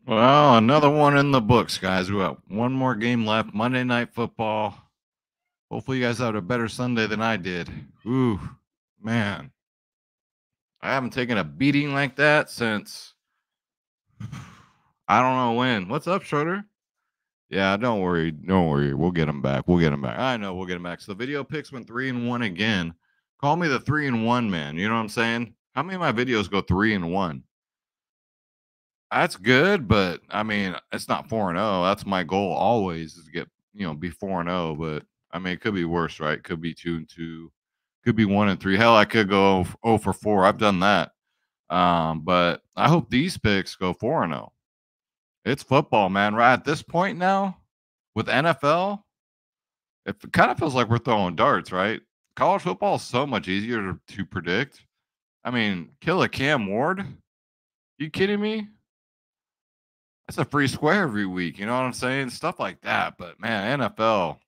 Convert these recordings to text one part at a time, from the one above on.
Well, another one in the books, guys. We got one more game left. Monday Night Football. Hopefully, you guys had a better Sunday than I did. Ooh, man. I haven't taken a beating like that since I don't know when. What's up, Schroeder? Yeah, don't worry. Don't worry. We'll get him back. We'll get him back. I know we'll get him back. So the video picks went 3-1 again. Call me the 3-1 man. You know what I'm saying? How many of my videos go 3-1? That's good, but I mean, it's not 4-0. That's my goal always is to get, be 4-0. But I mean, it could be worse, right? Could be 2-2, could be 1-3. Hell, I could go 0 for 4. I've done that. But I hope these picks go 4-0. It's football, man. Right at this point now, with NFL, it kind of feels like we're throwing darts, right? College football is so much easier to predict. I mean, kill a Cam Ward? You kidding me? That's a free square every week. You know what I'm saying? Stuff like that. But man, NFL,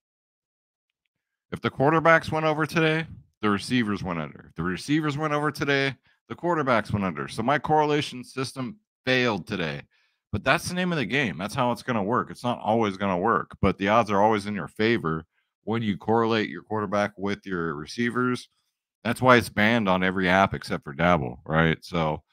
if the quarterbacks went over today, the receivers went under. If the receivers went over today, the quarterbacks went under. So my correlation system failed today. But that's the name of the game. That's how it's going to work. It's not always going to work, but the odds are always in your favor when you correlate your quarterback with your receivers. That's why it's banned on every app except for Dabble, right? So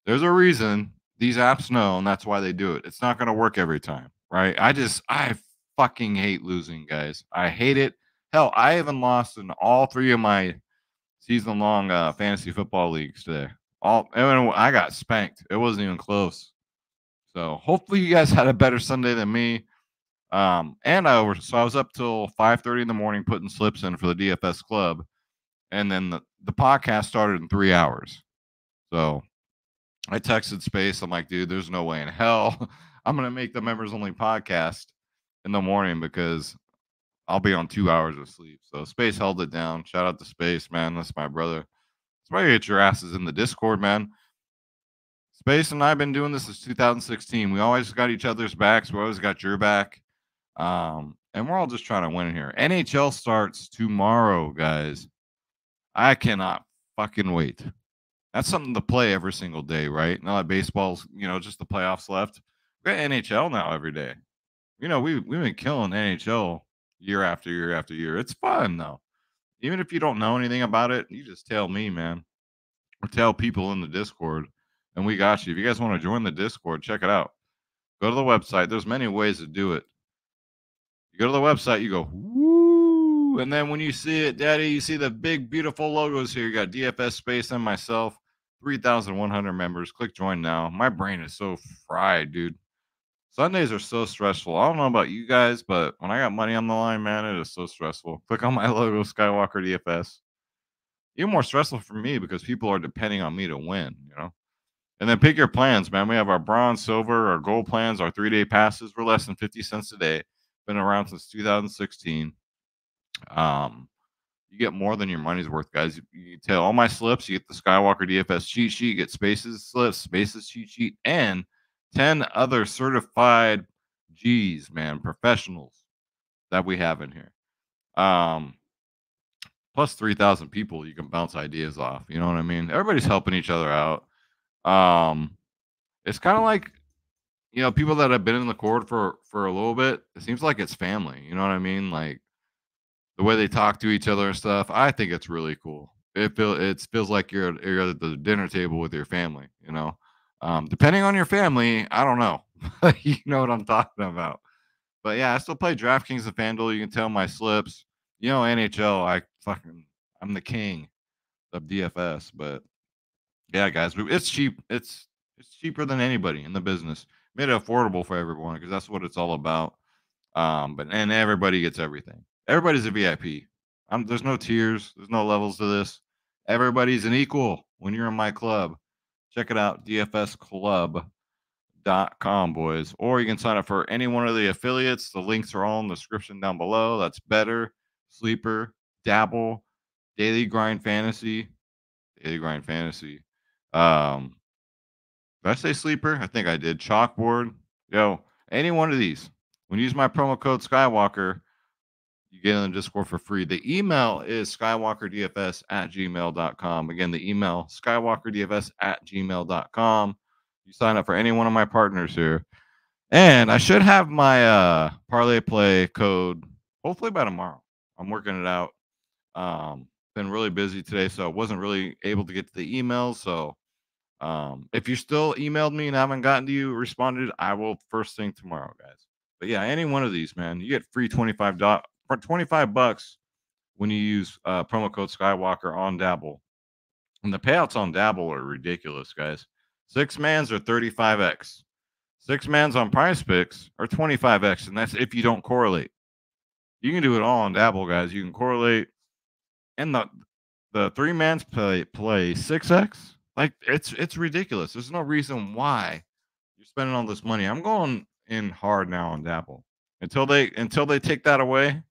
there's a reason these apps know, and that's why they do it. It's not going to work every time, right? I fucking hate losing, guys. I hate it. Hell, I even lost in all three of my season-long fantasy football leagues today. I got spanked. It wasn't even close. So hopefully you guys had a better Sunday than me. I was up till 5:30 in the morning putting slips in for the DFS club, and then the podcast started in 3 hours. So I texted Space. I'm like, dude, there's no way in hell I'm gonna make the members only podcast in the morning because I'll be on 2 hours of sleep. So Space held it down. Shout out to Space, man. That's my brother. That's why you get your asses in the Discord, man. Space and I've been doing this since 2016. We always got each other's backs. We always got your back. And we're all just trying to win here. NHL starts tomorrow, guys. I cannot fucking wait. That's something to play every single day, right? Now that baseball's, just the playoffs left. We got NHL now every day. We've been killing NHL year after year after year. It's fun though. Even if you don't know anything about it, you just tell me, man, or tell people in the Discord, and we got you. If you guys want to join the Discord, check it out. Go to the website. There's many ways to do it. You go to the website, you go, woo, and then when you see it, Daddy, you see the big, beautiful logos here. You got DFS Space and myself, 3,100 members. Click join now. My brain is so fried, dude. Sundays are so stressful. I don't know about you guys, but when I got money on the line, man, it is so stressful. Click on my logo, Skywalker DFS. Even more stressful for me because people are depending on me to win, And then pick your plans, man. We have our bronze, silver, our gold plans, our 3-day passes. We're less than 50 cents a day. Been around since 2016. You get more than your money's worth, guys. You tell all my slips. You get the Skywalker DFS cheat sheet. You get Spaces slips, Spaces cheat sheet, and 10 other certified G's, man, professionals that we have in here. Plus 3,000 people you can bounce ideas off. You know what I mean? Everybody's helping each other out. It's kind of like, people that have been in the court for a little bit. It seems like it's family. You know what I mean? Like the way they talk to each other and stuff. I think it's really cool. It feels like you're at the dinner table with your family. Depending on your family, I don't know. You know what I'm talking about. But yeah, I still play DraftKings and FanDuel. You can tell my slips. NHL, I'm the king of DFS. But yeah, guys, it's cheap. It's cheaper than anybody in the business. Made it affordable for everyone because that's what it's all about. And everybody gets everything. Everybody's a VIP. There's no tiers. There's no levels to this. Everybody's an equal when you're in my club. Check it out, dfsclub.com, boys. Or you can sign up for any one of the affiliates. The links are all in the description down below. That's Better, Sleeper, Dabble, Daily Grind Fantasy. Daily Grind Fantasy. Did I say Sleeper? I think I did. Chalkboard. Any one of these. When you use my promo code Skywalker, you get in the Discord for free. The email is skywalkerdfs@gmail.com. Again, the email, skywalkerdfs@gmail.com. You sign up for any one of my partners here. And I should have my parlay play code hopefully by tomorrow. I'm working it out. Been really busy today, so I wasn't really able to get to the emails. So if you still emailed me and I haven't gotten to you, responded, I will first thing tomorrow, guys. But yeah, any one of these, man, you get free for $25 when you use promo code Skywalker on Dabble. And the payouts on Dabble are ridiculous, guys. 6-mans are 35x. 6-mans on Prizepicks are 25x, and that's if you don't correlate. You can do it all on Dabble, guys. You can correlate, and the 3-mans play 6x. Like it's ridiculous. There's no reason why you're spending all this money. I'm going in hard now on Dabble until they take that away,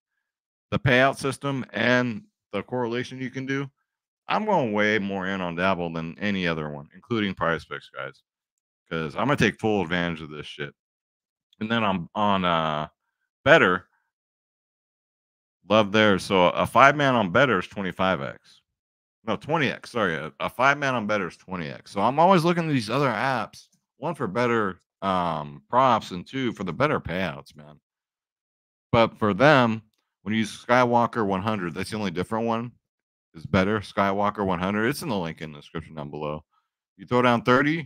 the payout system and the correlation you can do. I'm going way more in on Dabble than any other one, including Prizepicks, guys, because I'm gonna take full advantage of this shit. And then I'm on BETR. Love there. So a 5-man on BETR is 25x. No, 20x. Sorry, a 5-man on BETR is 20x. So I'm always looking at these other apps. One for better props, and two for the better payouts, man. But for them, when you use Skywalker 100, that's the only different one. Is better Skywalker 100. It's in the link in the description down below. You throw down 30,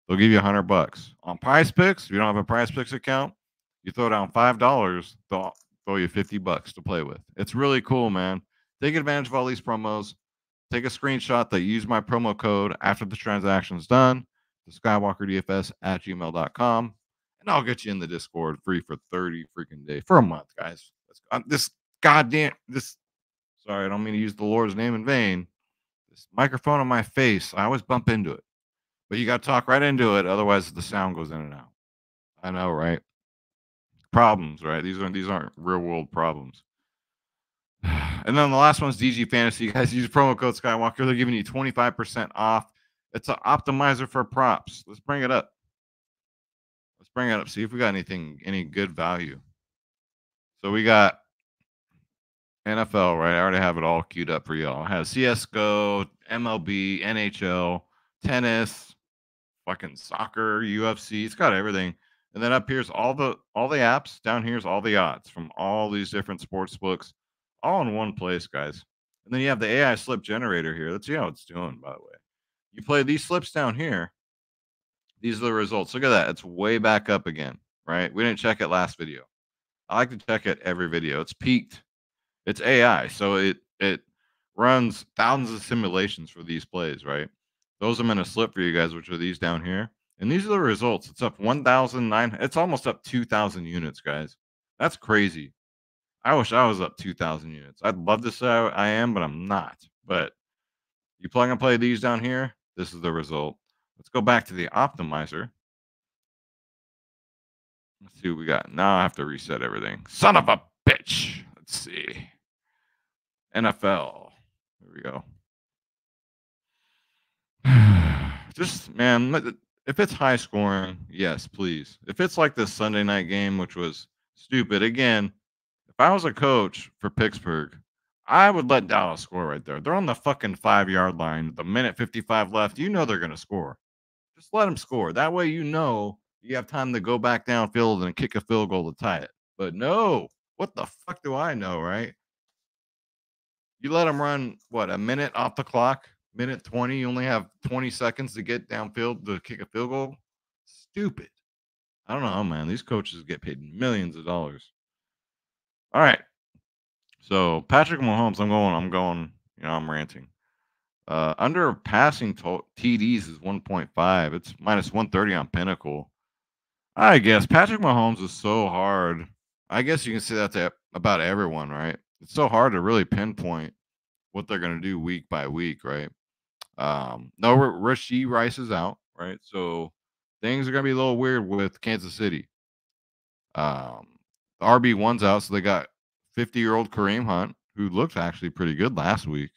they'll give you $100. On Prizepicks, if you don't have a Prizepicks account, you throw down $5, they'll throw you $50 to play with. It's really cool, man. Take advantage of all these promos. Take a screenshot that use my promo code after the transaction's done to skywalkerdfs@gmail.com, and I'll get you in the Discord free for 30 freaking days for a month, guys. This goddamn this. Sorry, I don't mean to use the Lord's name in vain. This microphone on my face, I always bump into it. But you got to talk right into it, otherwise the sound goes in and out. I know, right? Problems, right? These aren't real world problems. And then the last one's DG Fantasy. You guys use promo code Skywalker. They're giving you 25% off. It's an optimizer for props. Let's bring it up. See if we got any good value. So we got NFL, right? I already have it all queued up for y'all. I have CSGO, MLB, NHL, tennis, fucking soccer, UFC. It's got everything. And then up here's all the apps. Down here's all the odds from all these different sports books, all in one place, guys. And then you have the AI slip generator here. Let's see how it's doing, by the way. You play these slips down here. These are the results. Look at that. It's way back up again, right? We didn't check it last video. I like to check it every video. It's peaked. It's AI, so it runs thousands of simulations for these plays, right? Those I'm gonna slip for you guys, which are these down here. And these are the results. It's up 1,009. It's almost up 2,000 units, guys. That's crazy. I wish I was up 2,000 units. I'd love to say I am, but I'm not. But you plug and play these down here. This is the result. Let's go back to the optimizer. Let's see what we got. Now I have to reset everything. Son of a bitch. Let's see. NFL. Here we go. Just, man, if it's high scoring, yes, please. If it's like this Sunday night game, which was stupid, again, if I was a coach for Pittsburgh, I would let Dallas score right there. They're on the fucking 5-yard line. The minute 55 left, you know they're going to score. Just let them score. That way you know you have time to go back downfield and kick a field goal to tie it. But no, what the fuck do I know, right? You let them run, what, a minute off the clock? Minute 20, you only have 20 seconds to get downfield to kick a field goal? Stupid. I don't know, man. These coaches get paid millions of dollars. All right. So Patrick Mahomes, I'm going, I'm ranting. Under passing TDs is 1.5. It's minus 130 on Pinnacle. I guess Patrick Mahomes is so hard. I guess you can say that about everyone, right? It's so hard to really pinpoint what they're going to do week by week, right? No, Rashee Rice is out, right? So things are going to be a little weird with Kansas City. The RB1's out, so they got 50-year-old Kareem Hunt, who looked actually pretty good last week.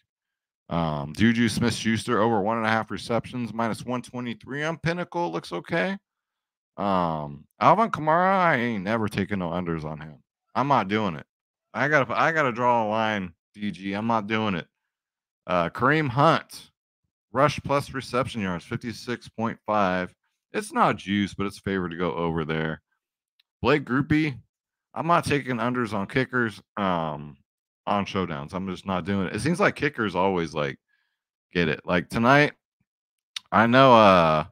Juju Smith-Schuster over 1.5 receptions, minus 123 on Pinnacle. Looks okay. Alvin Kamara, I ain't never taking no unders on him. I'm not doing it. I gotta draw a line, DG. I'm not doing it. Kareem Hunt, rush plus reception yards, 56.5. It's not juice, but it's favored to go over there. Blake Groupie, I'm not taking unders on kickers, on showdowns. I'm just not doing it. It seems like kickers always like get it. Like tonight, I know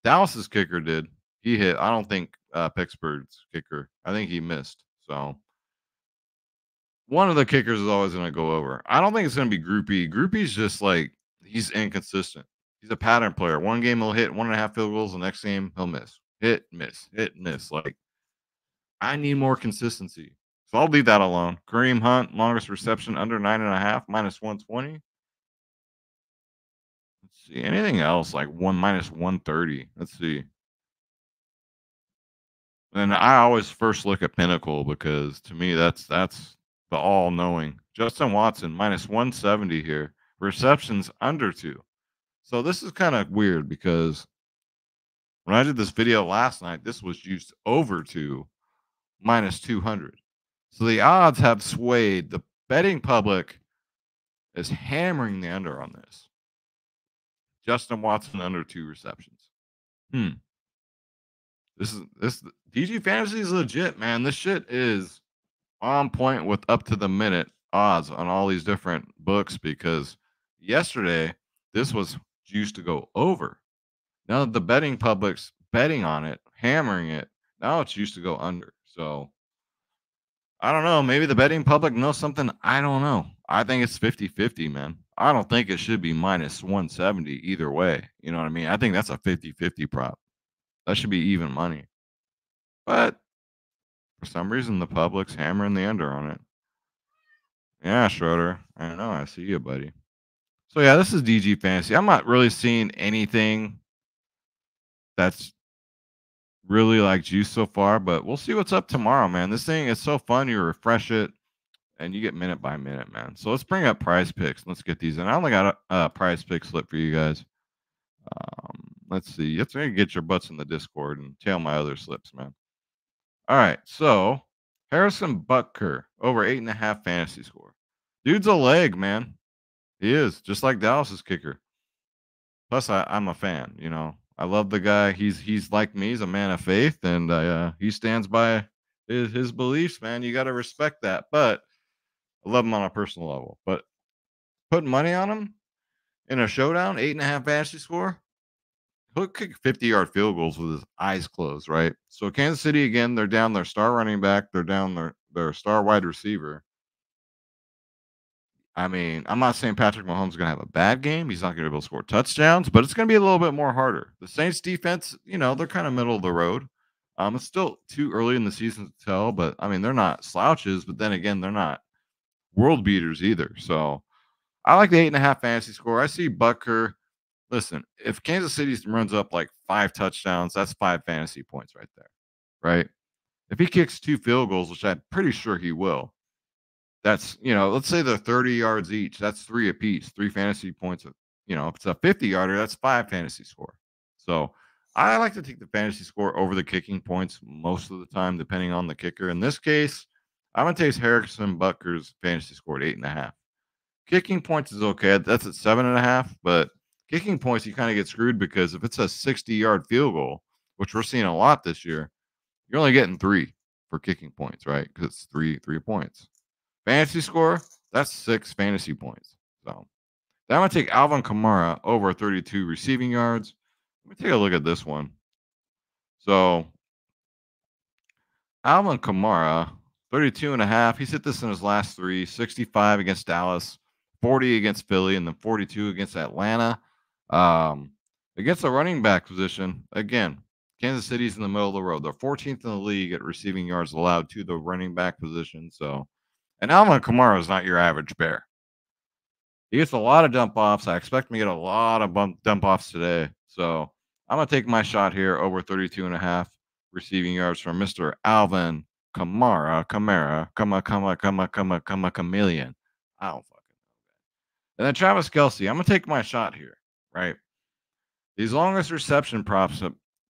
Dallas's kicker did. He hit. I don't think Pittsburgh's kicker. I think he missed. So one of the kickers is always going to go over. I don't think it's going to be Groupie. Groupie's just like he's inconsistent. He's a pattern player. One game he'll hit 1.5 field goals. The next game he'll miss. Hit, miss, hit, miss. Like I need more consistency. So I'll leave that alone. Kareem Hunt, longest reception under 9.5, minus 120. Let's see. Anything else like minus 130? Let's see. And I always first look at Pinnacle because to me that's the all knowing. Justin Watson minus 170 here. Receptions under 2. So this is kind of weird because when I did this video last night, this was juiced over 2, minus 200. So the odds have swayed. The betting public is hammering the under on this. Justin Watson under 2 receptions. This DG Fantasy is legit, man. This shit is on point with up to the minute odds on all these different books because yesterday this was juiced to go over. Now that the betting public's betting on it, hammering it, now it's used to go under. So I don't know. Maybe the betting public knows something. I don't know. I think it's 50-50, man. I don't think it should be minus 170 either way. You know what I mean? I think that's a 50-50 prop. That should be even money. But for some reason, the public's hammering the under on it. Yeah, Schroeder. I know. I see you, buddy. So, yeah, this is DG Fantasy. I'm not really seeing anything that's really like juice so far, but we'll see what's up tomorrow, man. This thing is so fun. You refresh it, and you get minute by minute, man. So let's bring up Prizepicks. Let's get these in. I only got a Prizepicks slip for you guys. Let's see. You have to get your butts in the Discord and tail my other slips, man. All right. So Harrison Butker over 8.5 fantasy score. Dude's a leg, man. He is just like Dallas's kicker. Plus, I'm a fan. You know, I love the guy. He's like me. He's a man of faith, and he stands by his beliefs, man. You got to respect that. But I love him on a personal level. But putting money on him in a showdown, 8.5 fantasy score, he'll kick 50-yard field goals with his eyes closed, right? So Kansas City, again, they're down their star running back. They're down their star wide receiver. I mean, I'm not saying Patrick Mahomes is going to have a bad game. He's not going to be able to score touchdowns, but it's going to be a little bit more harder. The Saints defense, you know, they're kind of middle of the road. It's still too early in the season to tell, but I mean, they're not slouches, but then again, they're not world beaters either. So I like the 8.5 fantasy score. I see Butker. Listen, if Kansas City runs up like 5 touchdowns, that's 5 fantasy points right there, right? If he kicks 2 field goals, which I'm pretty sure he will, that's, you know, let's say they're 30 yards each. That's 3 apiece, 3 fantasy points. You know, if it's a 50-yarder, that's 5 fantasy score. So I like to take the fantasy score over the kicking points most of the time, depending on the kicker. In this case, I'm going to take Harrison Butker's fantasy score at 8.5. Kicking points is okay. That's at 7.5, but kicking points, you kind of get screwed because if it's a 60-yard field goal, which we're seeing a lot this year, you're only getting 3 for kicking points, right? Because it's 3 points. Fantasy score, that's 6 fantasy points. So then I'm going to take Alvin Kamara over 32 receiving yards. Let me take a look at this one. So Alvin Kamara, 32.5. He's hit this in his last 3, 65 against Dallas, 40 against Philly, and then 42 against Atlanta. Against the running back position, again, Kansas City's in the middle of the road. They're 14th in the league at receiving yards allowed to the running back position. So, and Alvin Kamara is not your average bear. He gets a lot of dump offs. I expect him to get a lot of dump offs today. So I'm going to take my shot here over 32.5 receiving yards from Mr. Alvin Kamara. Chameleon. I don't fucking know. And then Travis Kelce. I'm going to take my shot here, right? These longest reception props,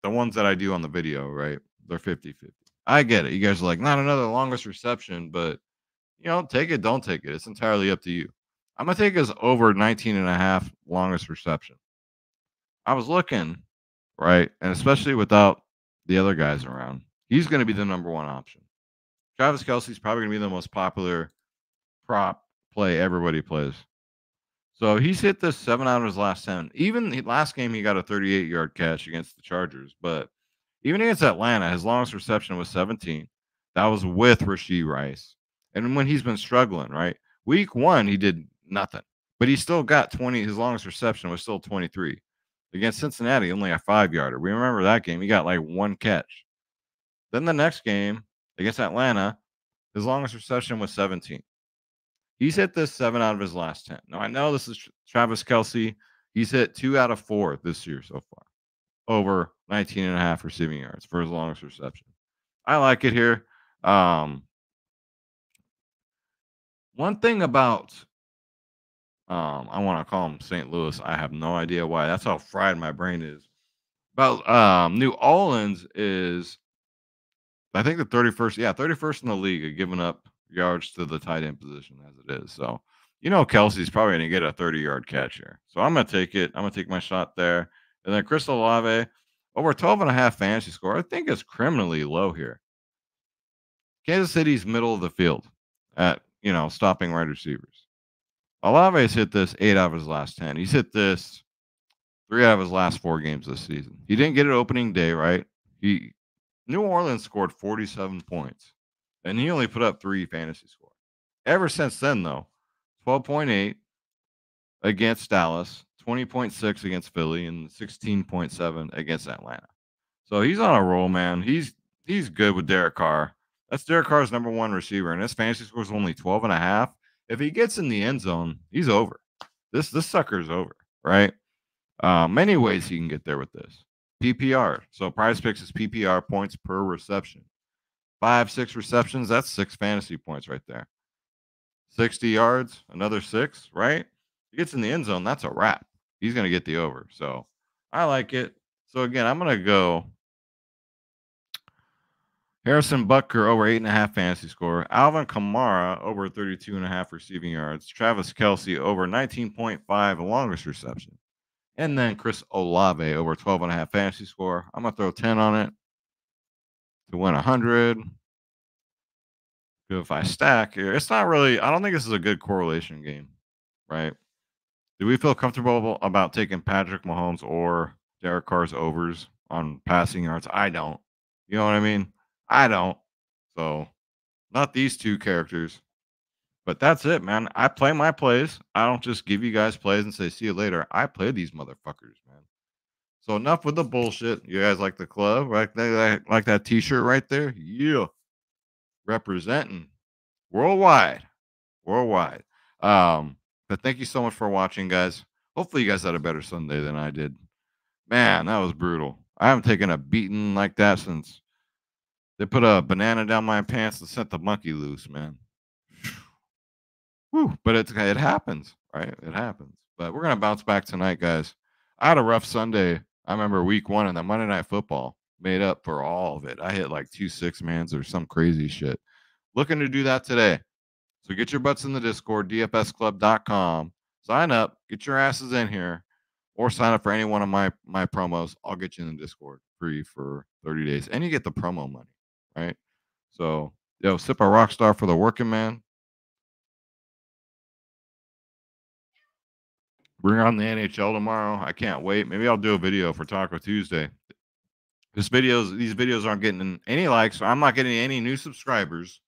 the ones that I do on the video, right? They're 50-50. I get it. You guys are like, not another longest reception, but, you know, take it, don't take it. It's entirely up to you. I'm going to take his over 19.5 longest reception. I was looking, right? And especially without the other guys around. He's going to be the number one option. Travis Kelce's probably going to be the most popular prop play everybody plays. So he's hit this 7 out of his last 10. Even last game, he got a 38-yard catch against the Chargers. But even against Atlanta, his longest reception was 17. That was with Rashee Rice. And when he's been struggling, right? Week 1, he did nothing. But he still got 20. His longest reception was still 23. Against Cincinnati, only a 5-yarder. We remember that game. He got like 1 catch. Then the next game against Atlanta, his longest reception was 17. He's hit this 7 out of his last 10. Now, I know this is Travis Kelce. He's hit 2 out of 4 this year so far, over 19.5 receiving yards for his longest reception. I like it here. One thing about, I want to call him St. Louis. I have no idea why. That's how fried my brain is. About New Orleans is, I think, the 31st. Yeah, 31st in the league at giving up yards to the tight end position as it is. So, Kelsey's probably going to get a 30-yard catch here. So I'm going to take it. I'm going to take my shot there. And then Chris Olave, over 12.5 fantasy score. I think it's criminally low here. Kansas City's middle of the field at, stopping wide receivers. Olave's hit this 8 out of his last 10. He's hit this 3 out of his last 4 games this season. He didn't get it opening day, right? New Orleans scored 47 points, and he only put up 3 fantasy scores. Ever since then, though, 12.8 against Dallas, 20.6 against Philly, and 16.7 against Atlanta. So he's on a roll, man. He's good with Derek Carr. That's Derek Carr's number 1 receiver, and his fantasy score is only 12.5. If he gets in the end zone, he's over. This sucker's over, right? Many ways he can get there with this. PPR. So Prizepicks is PPR, points per reception. 5-6 receptions, that's 6 fantasy points right there. 60 yards, another 6, right? He gets in the end zone, that's a wrap. He's going to get the over. So I like it. So again, I'm going to go Harrison Butker over 8.5 fantasy score. Alvin Kamara over 32.5 receiving yards. Travis Kelce over 19.5 longest reception. And then Chris Olave over 12.5 fantasy score. I'm going to throw 10 on it to win 100. If I stack here, it's not really, I don't think this is a good correlation game, right? Do we feel comfortable about taking Patrick Mahomes or Derek Carr's overs on passing yards? I don't. You know what I mean? I don't. So, not these two characters. But that's it, man. I play my plays. I don't just give you guys plays and say, see you later. I play these motherfuckers, man. So enough with the bullshit. You guys like the club? Like that t-shirt right there? Yeah. Representing worldwide. But thank you so much for watching, guys. Hopefully you guys had a better Sunday than I did. Man, that was brutal. I haven't taken a beating like that since they put a banana down my pants and sent the monkey loose, man. Whew, but it happens, right? It happens. But we're going to bounce back tonight, guys. I had a rough Sunday. I remember week 1 and the Monday Night Football made up for all of it. I hit like 2 6-mans or some crazy shit. Looking to do that today. So get your butts in the Discord, dfsclub.com. Sign up, get your asses in here, or sign up for any one of my promos. I'll get you in the Discord free for 30 days. And you get the promo money, right? So, sip a rock star for the working man. Bring on the NHL tomorrow. I can't wait. Maybe I'll do a video for Taco Tuesday. These videos aren't getting any likes, so I'm not getting any new subscribers.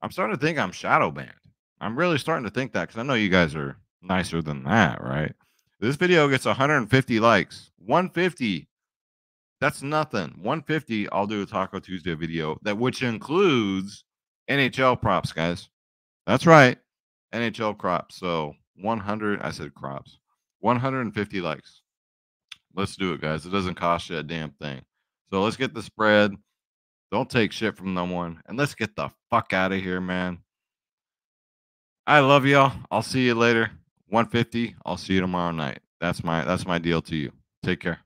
I'm starting to think I'm shadow banned. I'm really starting to think that because I know you guys are nicer than that, right? This video gets 150 likes. 150. That's nothing. 150, I'll do a Taco Tuesday video which includes NHL props, guys. That's right. NHL crops. So 100, I said crops. 150 likes. Let's do it, guys. It doesn't cost you a damn thing. So let's get the spread. Don't take shit from no one. And let's get the fuck out of here, man. I love y'all. I'll see you later. 150. I'll see you tomorrow night. That's my deal to you. Take care.